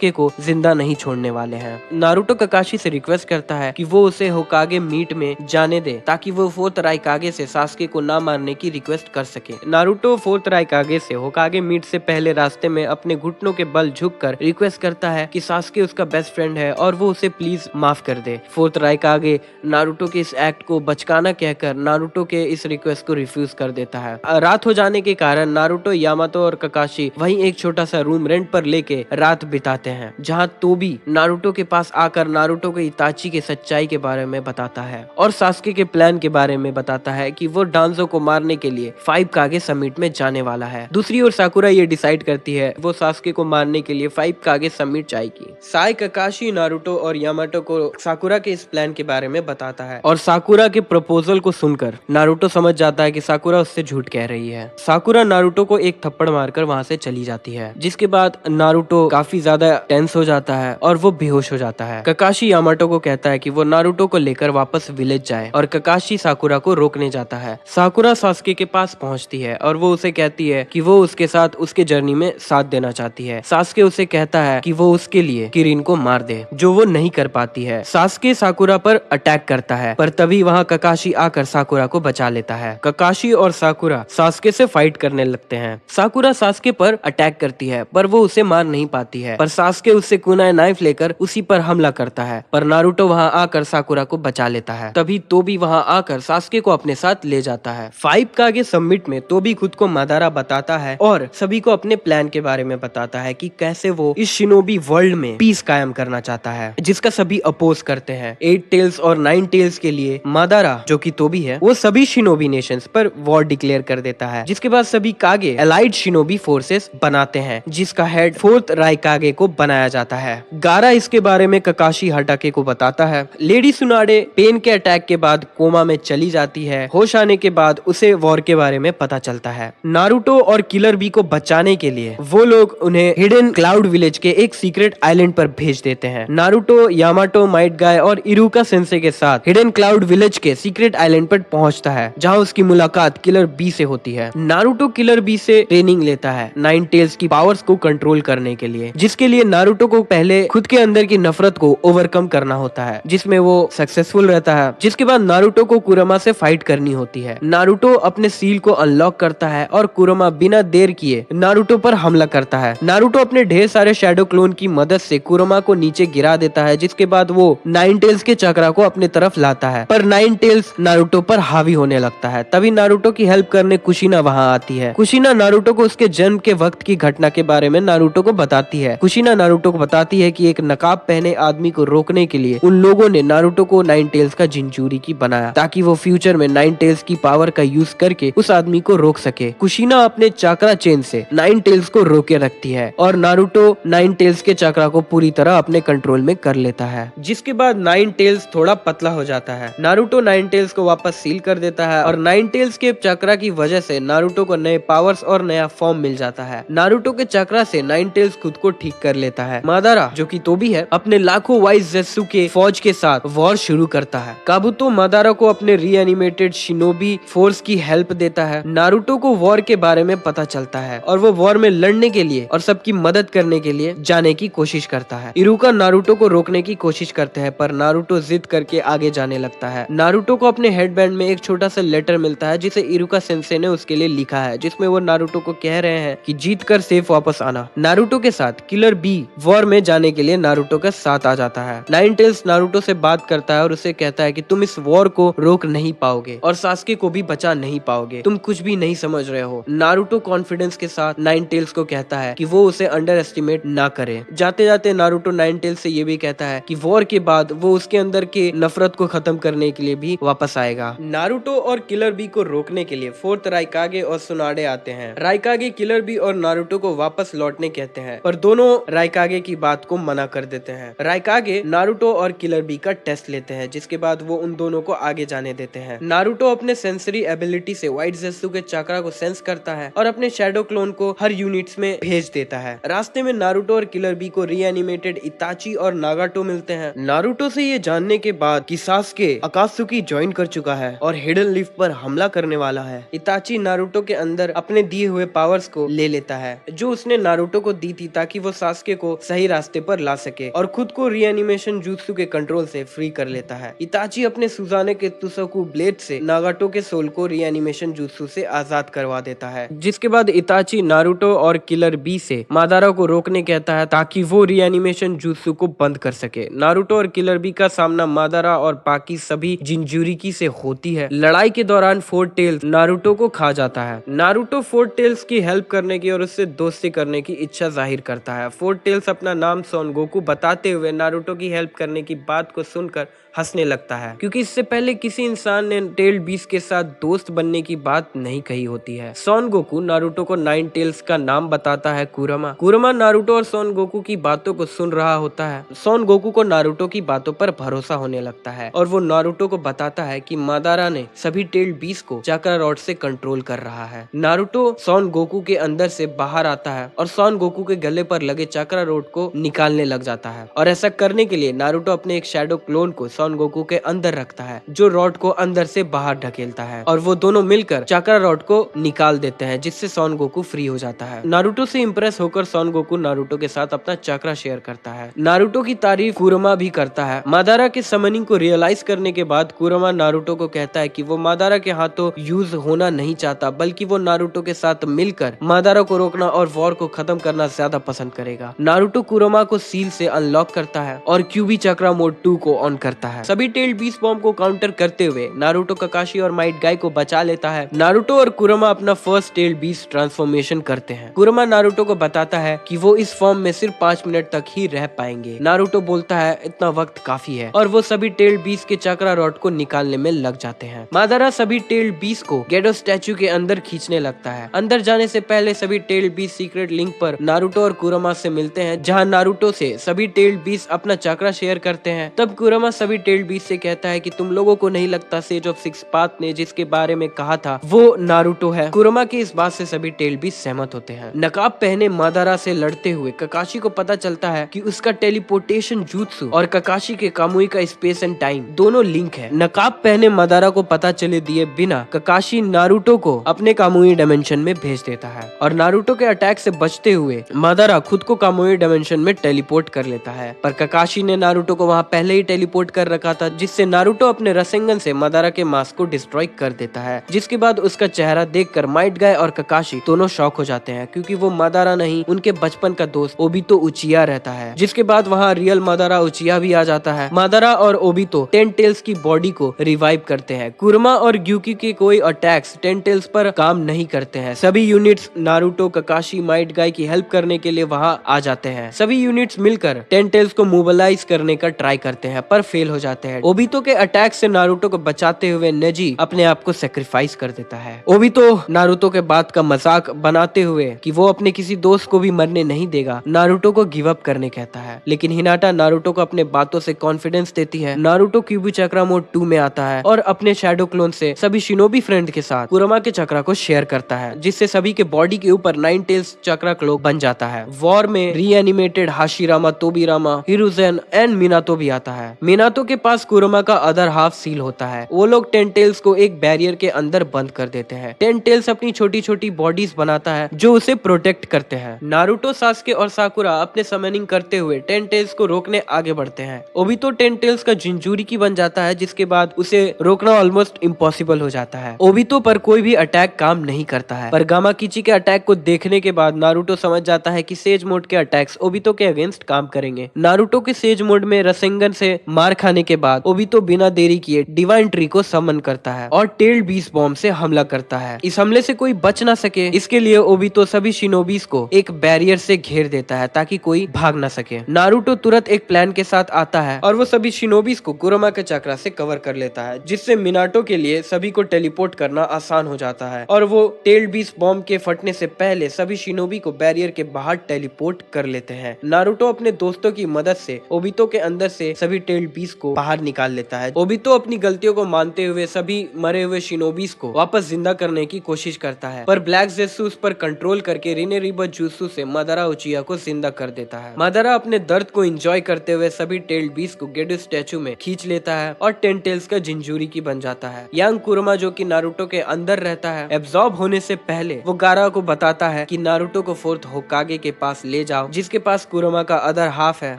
Sasuke को जिंदा नहीं छोड़ने वाले हैं। नारुतो ककाशी से रिक्वेस्ट करता है कि वो उसे होकागे मीट में जाने दे ताकि वो फोर्थ राइकागे से सास्के को ना मारने की रिक्वेस्ट कर सके। नारुतो फोर्थ राइकागे से होकागे मीट से पहले रास्ते में अपने घुटनों के बल झुककर रिक्वेस्ट करता है कि सास्के उसका बेस्ट फ्रेंड है और वो उसे प्लीज माफ कर दे। फोर्थ राइकागे नारुतो के इस एक्ट को बचकाना कहकर नारुतो के इस रिक्वेस्ट को रिफ्यूज कर देता है। रात हो जाने के कारण नारुतो, यामातो और ककाशी वहीं एक छोटा सा रूम रेंट पर लेके रात बिताते हैं, जहां तोबी नारुतो के पास आकर नारुतो को इताची के सच्चाई के बारे में बताता है और सास्के के प्लान के बारे में बताता है कि वो डांजो को मारने के लिए 5 कागे समिट में जाने वाला है। दूसरी ओर साकुरा ये डिसाइड करती है वो सास्के को मारने के लिए 5 कागे समिट जाएगी। साई ककाशी, नारुतो और यामातो को साकुरा के इस प्लान के बारे में बताता है और साकुरा के प्रपोजल को सुनकर नारुतो समझ जाता है कि साकुरा उससे झूठ कह रही है। साकुरा नारुतो को एक थप्पड़ मारकर वहां से चली जाती है, जिसके बाद नारुतो काफी ज्यादा टेंस हो जाता है और वो बेहोश हो जाता है। ककाशी यामातो को कहता है कि वो नारुतो को लेकर वापस विलेज जाए और ककाशी साकुरा को रोकने जाता है। साकुरा सास्के के पास पहुंचती है और वो उसे कहती है कि वो उसके साथ उसके जर्नी में साथ देना चाहती है। सास्के उसे कहता है कि वो उसके लिए किरिन को मार दे, जो वो नहीं कर पाती है। सास्के साकुरा पर अटैक करता है, पर तभी वहाँ ककाशी आकर साकुरा को बचा लेता है। ककाशी और साकुरा सास्के से फाइट करने लगते हैं। साकुरा सास्के पर अटैक करती है, पर वो उसे मार नहीं पाती है, पर सास्के उससे कुनाए नाइफ लेकर उसी पर हमला करता है, पर नारुतो वहाँ आकर साकुरा को बचा लेता है। तभी तोबी वहाँ आकर सास्के को अपने साथ ले जाता है। 5 कागे समिट में तोबी खुद को मादारा बताता है और सभी को अपने प्लान के बारे में बताता है कि कैसे वो इस शिनोबी वर्ल्ड में पीस कायम करना चाहता है, जिसका सभी अपोज करते हैं। 8 टेल्स और 9 टेल्स के लिए मादारा, जो कि तोबी है, वो सभी शिनोबी नेशंस पर वॉर डिक्लेयर कर देता है, जिसके बाद सभी कागे एलाइड शिनोबी फोर्सेस बनाते हैं, जिसका हेड फोर्थ राइकागे को बनाया जाता है। गारा इसके बारे में ककाशी हटाके को बताता है। लेडी सुनाडे पेन के अटैक के बाद कोमा में चली जाती है। होश आने के बाद उसे वॉर के बारे में पता चलता है। नारुतो और किलर बी को बचाने के लिए वो लोग उन्हें हिडन क्लाउड विलेज के एक सीक्रेट आइलैंड पर भेज देते हैं। नारुतो, यामाटो, माइट गाय और इरुका सेंसे के साथ हिडन क्लाउड विलेज के सीक्रेट आइलैंड पर पहुंचता है, जहां उसकी मुलाकात किलर बी से होती है। नारुतो किलर बी से ट्रेनिंग लेता है 9 टेल्स की पावर्स को कंट्रोल करने के लिए, जिसके लिए नारुतो को पहले खुद के अंदर की नफरत को ओवरकम करना होता है, जिसमें वो सक्सेसफुल रहता है। जिसके बाद नारुतो को कुरमा से फाइट करनी होती है। नारुतो अपने सील को अनलॉक करता है और कुरमा बिना देर किए नारुतो पर हमला करता है। नारुतो अपने ढेर सारे शैडो क्लोन की मदद से कुरमा को नीचे गिरा देता है, जिसके बाद वो 9 टेल्स के चक्रा को अपने तरफ लाता है, पर 9 टेल्स नारुतो पर हावी होने लगता है। तभी नारुतो की हेल्प करने कुशिना वहां आती है। कुशिना नारुतो को उसके जन्म के वक्त की घटना के बारे में नारुतो को बताती है। कुशिना नारुतो को बताती है कि एक नकाब पहने आदमी को रोकने के लिए उन लोगों ने नारुतो को 9 टेल्स का जिंचूरी की बनाया, ताकि वो फ्यूचर में 9 टेल्स की पावर का यूज करके उस आदमी को रोक सके। कुशिना अपने चाकरा चेन से 9 टेल्स को रोके रखती है और नारुतो 9 टेल्स के चाकरा को पूरी तरह अपने कंट्रोल में कर लेता है, जिसके बाद 9 टेल्स थोड़ा पतला हो जाता है। नारुतो 9 टेल्स को वापस सील कर देता है और 9 टेल्स के चक्रा की वजह से नारुतो को नए पावर्स और नया फॉर्म मिल जाता है। नारुतो के चक्रा से 9 टेल्स खुद को ठीक कर लेता है। मादारा, जो कि तोबी है, अपने लाखों वाइस जेत्सु के फौज के साथ वॉर शुरू करता है। काबुतो मादारा को अपने रीएनिमेटेड शिनोबी फोर्स की हेल्प देता है। नारुतो को वॉर के बारे में पता चलता है और वो वॉर में लड़ने के लिए और सबकी मदद करने के लिए जाने की कोशिश करता है। इरुका नारुतो को रोकने की कोशिश करते हैं, पर नारुतो जिद करके आगे जाने लगता है। नारुतो को अपने हेडबैंड में एक छोटा सा लेटर मिलता है, जिसे इरुका सेंसे ने उसके लिए लिखा है, जिसमें वो नारुतो को कह रहे हैं कि जीत कर सेफ वापस आना। नारुतो के साथ किलर बी वॉर में जाने के लिए नारुतो का साथ आ जाता है। 9 टेल्स नारुतो से बात करता है और उसे कहता है कि तुम इस वॉर को रोक नहीं पाओगे और सास्के को भी बचा नहीं पाओगे, तुम कुछ भी नहीं समझ रहे हो। नारुतो कॉन्फिडेंस के साथ 9 टेल्स को कहता है कि वो उसे अंडर एस्टिमेट ना करे। जाते जाते नारुतो 9 टेल्स से ये भी कहता है कि वॉर के बाद वो उसके अंदर के नफरत को खत्म करने के लिए भी वापस आएगा। नारुतो और किलर बी को रोकने के लिए फोर्थ राइकागे और सुनाडे आते हैं। राइकागे किलर बी और नारुतो को वापस लौटने कहते हैं, पर दोनों राइकागे की बात को मना कर देते हैं। राइकागे नारुतो और किलर बी का टेस्ट लेते हैं, जिसके बाद वो उन दोनों को आगे जाने देते हैं। नारुतो अपने सेंसरी एबिलिटी से व्हाइट जेत्सु के चक्रा को सेंस करता है और अपने शैडो क्लोन को हर यूनिट्स में भेज देता है। रास्ते में नारुतो और किलर बी को रीएनिमेटेड इताची और नागाटो मिलते हैं। नारुतो से ये जानने के बाद कि सास्के अकात्सुकी ज्वाइन कर चुका है और हिडन लिफ्ट पर हमला करने वाला है, इताची नारुतो के अंदर अपने दिए हुए पावर्स को ले लेता है, जो उसने नारुतो को दी थी ताकि वो सास्के सास्के को सही रास्ते पर ला सके और खुद को रीएनिमेशन जुत्सु के कंट्रोल से फ्री कर लेता है। इताची अपने सुजाने के तुसोकू ब्लेड से नागाटो के सोल को रीएनिमेशन जुत्सु से आजाद करवा देता है, जिसके बाद इताची नारुतो और किलर बी से मादारा को रोकने कहता है ताकि वो रीएनिमेशन जुत्सु को बंद कर सके। नारुतो और किलर बी का सामना मादारा और बाकी सभी जिंजुरिकी से होती है। लड़ाई के दौरान फोर टेल्स नारुतो को खा जाता है। नारुतो फोर टेल्स की हेल्प करने की और उससे दोस्ती करने की इच्छा जाहिर करता है। फोर टेल्स अपना नाम सोन गोकू बताते हुए नारुतो की हेल्प करने की बात को सुनकर हंसने लगता है, क्योंकि इससे पहले किसी इंसान ने टेल बीस के साथ दोस्त बनने की बात नहीं कही होती है। सोन गोकू नारुतो को नाइन टेल्स का नाम बताता है कुरमा नारुतो और सोन गोकू की बातों को सुन रहा होता है। सोन गोकू को नारुतो की बातों पर भरोसा होने लगता है और वो नारुतो को बताता है कि मादारा ने सभी टेल बीस को चाक्रा रॉड से कंट्रोल कर रहा है। नारुतो सोन गोकू के अंदर से बाहर आता है और सोन गोकू के गले पर लगे चाक्रा रॉड को निकालने लग जाता है और ऐसा करने के लिए नारुतो अपने एक शैडो क्लोन को सोन गोकू के अंदर रखता है, जो रॉड को अंदर से बाहर ढकेलता है और वो दोनों मिलकर चाक्रा रॉड को निकाल देते हैं, जिससे सोन गोकू फ्री हो जाता है। नारुतो से इंप्रेस होकर सोन गोकू नारुतो के साथ अपना चाक्रा शेयर करता है। नारुतो की तारीफ कुरमा भी करता है। मादारा के समनिंग को रियलाइज करने के बाद कुरमा नारुतो को कहता है कि वो मादारा के हाथों यूज होना नहीं चाहता, बल्कि वो नारुतो के साथ मिलकर मादारा को रोकना और वॉर को खत्म करना ज्यादा पसंद करेगा। नारुतो कुरमा को सील से अनलॉक करता है और क्यूबी चक्रा मोड 2 को ऑन करता है। सभी टेल बीस बॉम्ब को काउंटर करते हुए नारुतो ककाशी और माइट गाय को बचा लेता है। नारुतो और कुरमा अपना फर्स्ट टेल बीस ट्रांसफॉर्मेशन करते हैं। कुरमा नारुतो को बताता है कि वो इस फॉर्म में सिर्फ 5 मिनट तक ही रह पाएंगे। नारुतो बोलता है इतना वक्त काफी है और वो सभी टेल बीस के चक्रा रॉड को निकालने में लग जाते हैं। मादारा सभी टेल बीस को गेडो स्टैचू के अंदर खींचने लगता है। अंदर जाने से पहले सभी टेल बीस सीक्रेट लिंक पर नारुतो और कुरमा से मिलते हैं, जहाँ नारुतो से सभी टेल बीस अपना चक्रा शेयर करते हैं। तब कुरमा सभी टेल बीस से कहता है कि तुम लोगों को नहीं लगता सेज ऑफ सिक्स पाथ ने जिसके बारे में कहा था वो नारुतो है। कुरमा की इस बात से सभी टेल बीस सहमत होते हैं। नकाब पहने मादारा से लड़ते हुए ककाशी को पता चलता है कि उसका टेलीपोर्टेशन जुत्सु और ककाशी के कामुई का स्पेस एंड टाइम दोनों लिंक है। नकाब पहने मादारा को पता चले दिए बिना ककाशी नारुतो को अपने कामुई डायमेंशन में भेज देता है और नारुतो के अटैक से बचते हुए मादारा खुद को कामुई डायमेंशन में टेलीपोर्ट कर लेता है। पर ककाशी ने नारुतो को वहाँ पहले ही टेलीपोर्ट कर रखा था, जिससे नारुतो अपने रसेंगन से मादारा के मास्क को डिस्ट्रॉय कर देता है। जिसके बाद उसका चेहरा देखकर माइट गाय और ककाशी दोनों शॉक हो जाते हैं, क्योंकि वो मादारा नहीं उनके बचपन का दोस्त ओबितो उचिया रहता है। जिसके बाद वहाँ रियल मादारा उचिया भी आ जाता है। मादारा और ओबितो टेन टेल्स की बॉडी को रिवाइव करते हैं। कुरमा और ग्यूकी के कोई अटैक्स टेन टेल्स पर काम नहीं करते हैं। सभी यूनिट्स नारुतो ककाशी माइट गाय की हेल्प करने के लिए वहाँ आ जाते हैं। सभी यूनिट्स मिलकर टेन टेल्स को मोबिलाइज करने का ट्राई करते हैं पर फेल हो जाते हैं। ओबितो के अटैक से नारुतो को बचाते हुए नेजी अपने आप को सेक्रीफाइस कर देता है। ओबितो नारुतो के बात का मजाक बनाते हुए कि वो अपने किसी दोस्त को भी मरने नहीं देगा, नारुतो को गिव अप करने कहता है। लेकिन हिनाटा नारुतो को अपने बातों से कॉन्फिडेंस देती है। नारुतो क्यूबी चक्रा मोड 2 में आता है और अपने शैडो क्लोन से सभी शिनोबी फ्रेंड के साथ कुरमा के चक्रा को शेयर करता है, जिससे सभी के बॉडी के ऊपर 9 टेल्स चक्रा क्लोक बन जाता है। वॉर में रीएनिमेटेड हाशिरामा, तोबिरामा, हिरुजेन एंड मिनातो भी आता है। मिनातो के पास कुरमा का अदर हाफ सील होता है। वो लोग टेन टेल्स को एक बैरियर के अंदर बंद कर देते हैं। टेन टेल्स अपनी छोटी छोटी बॉडीज बनाता है जो उसे प्रोटेक्ट करते हैं। नारुतो, सास्के और साकुरा अपने समनिंग करते हुए टेन टेल्स को रोकने आगे बढ़ते हैं। ओबितो टेन टेल्स का जिंजूरिकी बन जाता है, जिसके बाद उसे रोकना ऑलमोस्ट इम्पॉसिबल हो जाता है। ओबितो पर कोई भी अटैक काम नहीं करता है, पर गामा किची के अटैक को देखने के बाद नारुतो समझ जाता है कि सेज मोड के अटैक्स ओबितो के अगेंस्ट काम करेंगे। नारुतो के सेज मोड में रसेंगन से मार खाने के बाद ओबितो बिना देरी किए डिवाइन ट्री को समन करता है और टेल बीस बॉम्ब से हमला करता है। इस हमले से कोई बच ना सके, इसके लिए ओबितो सभी शिनोबीज को एक बैरियर से घेर देता है ताकि कोई भाग ना सके। नारुतो तुरंत एक प्लान के साथ आता है और वो सभी शिनोबीज को कुरमा के चक्रा से कवर कर लेता है, जिससे मिनाटो के लिए सभी को टेलीपोर्ट करना आसान हो जाता है और वो टेल बीस बॉम्ब के फटने से पहले सभी शिनोबी को बैरियर के बाहर टेलीपोर्ट कर लेते हैं। नारुतो अपने दोस्तों की मदद से ओबितो के अंदर से सभी टेल बीस को बाहर निकाल लेता है। ओबितो अपनी गलतियों को मानते हुए सभी मरे हुए शिनोबीस को वापस जिंदा करने की कोशिश करता है, पर ब्लैक ज़ेत्सु उस पर कंट्रोल करके रिनेरिबा जुत्सु से मादारा उचिया को जिंदा कर देता है। मादारा अपने दर्द को एंजॉय करते हुए सभी टेल्ड बीस्ट को गेडो स्टैचू में खींच लेता है और 10 टेल्स का जिंजूरी की बन जाता है। यांग कुरमा जो कि नारुतो के अंदर रहता है, एब्जॉर्ब होने से पहले वो गारा को बताता है कि नारुतो को फोर्थ होकागे के पास ले जाओ, जिसके पास कुरमा का अदर हाफ है,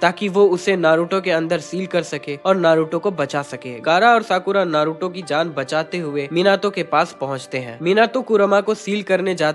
ताकि वो उसे नारुतो के अंदर सील कर सके और नारुतो को बचा सके। गारा और साकुरा नारुतो की जान बचाते हुए मिनातो के पास पहुंचते हैं। मिनातो कुरमा को सील करने जाते